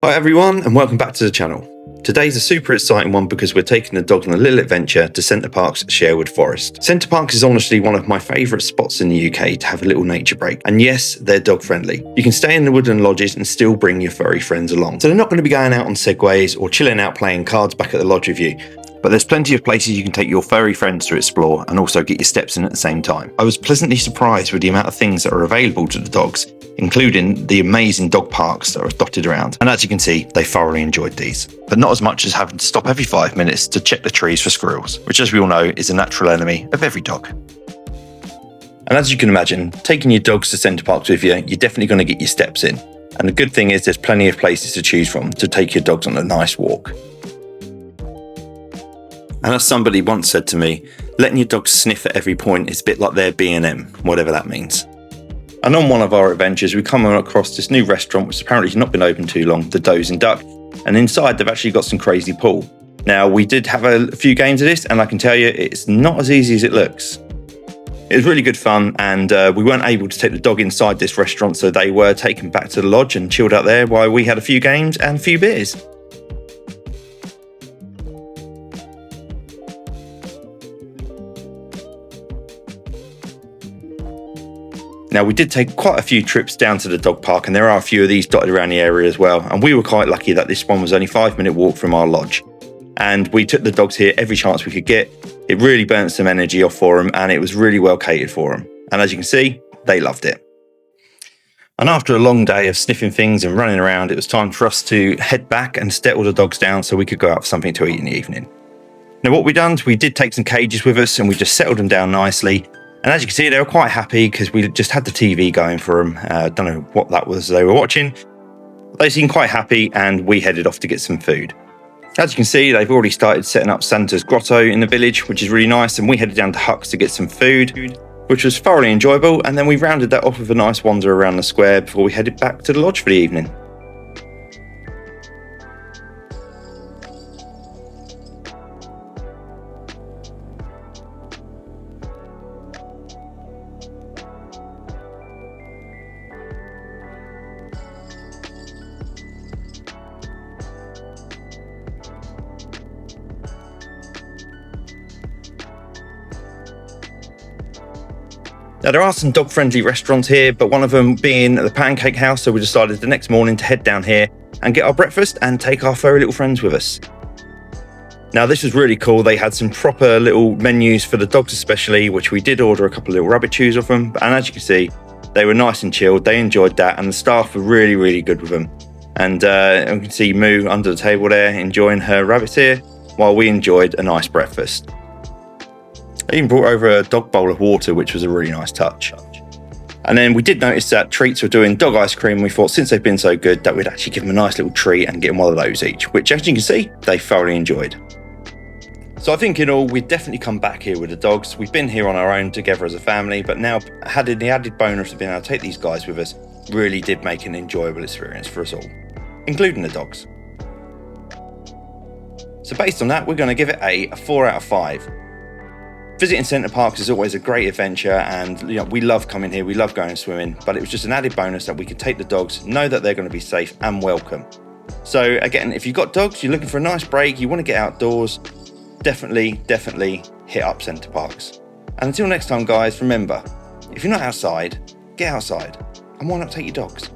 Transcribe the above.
Hi everyone and welcome back to the channel. Today's a super exciting one because we're taking the dog on a little adventure to Centre Parcs Sherwood Forest. Centre Parcs is honestly one of my favourite spots in the UK to have a little nature break. And yes, they're dog friendly. You can stay in the wooden lodges and still bring your furry friends along. So they're not going to be going out on segways or chilling out playing cards back at the lodge with you. But there's plenty of places you can take your furry friends to explore and also get your steps in at the same time. I was pleasantly surprised with the amount of things that are available to the dogs, including the amazing dog parks that are dotted around. And as you can see, they thoroughly enjoyed these. But not as much as having to stop every 5 minutes to check the trees for squirrels, which as we all know is a natural enemy of every dog. And as you can imagine, taking your dogs to Centre Parcs with you, you're definitely going to get your steps in. And the good thing is there's plenty of places to choose from to take your dogs on a nice walk. And as somebody once said to me, letting your dogs sniff at every point is a bit like their B&M, whatever that means. And on one of our adventures, we come across this new restaurant, which apparently has not been open too long, the Does and Duck. And inside, they've actually got some crazy pool. Now, we did have a few games of this, and I can tell you, it's not as easy as it looks. It was really good fun, and we weren't able to take the dog inside this restaurant, so they were taken back to the lodge and chilled out there while we had a few games and a few beers. Now, we did take quite a few trips down to the dog park, and there are a few of these dotted around the area as well. And we were quite lucky that this one was only a 5-minute walk from our lodge. And we took the dogs here every chance we could get. It really burnt some energy off for them, and it was really well catered for them. And as you can see, they loved it. And after a long day of sniffing things and running around, it was time for us to head back and settle the dogs down so we could go out for something to eat in the evening. Now, what we done, we did take some cages with us, and we just settled them down nicely. And as you can see, they were quite happy because we just had the TV going for them. Don't know what that was they were watching. They seemed quite happy, and we headed off to get some food. As you can see, they've already started setting up Santa's grotto in the village, which is really nice. And we headed down to Huck's to get some food, which was thoroughly enjoyable. And then we rounded that off with a nice wander around the square before we headed back to the lodge for the evening. Now, there are some dog-friendly restaurants here, but one of them being the Pancake House, so we decided the next morning to head down here and get our breakfast and take our furry little friends with us. Now, this was really cool. They had some proper little menus for the dogs especially, which we did order a couple of little rabbit chews off them. And as you can see, they were nice and chilled. They enjoyed that, and the staff were really, really good with them. And you can see Moo under the table there enjoying her rabbit here, while we enjoyed a nice breakfast. I even brought over a dog bowl of water, which was a really nice touch. And then we did notice that Treats were doing dog ice cream. We thought since they've been so good that we'd actually give them a nice little treat and get them one of those each, which as you can see, they thoroughly enjoyed. So I think in all, we'd definitely come back here with the dogs. We've been here on our own together as a family, but now having the added bonus of being able to take these guys with us really did make an enjoyable experience for us all, including the dogs. So based on that, we're going to give it a 4 out of 5. Visiting Centre Parcs is always a great adventure, and we love coming here, we love going swimming, but it was just an added bonus that we could take the dogs, know that they're going to be safe and welcome. So again, if you've got dogs, you're looking for a nice break, you want to get outdoors, definitely hit up Centre Parcs. And until next time guys, remember, if you're not outside, get outside, and why not take your dogs?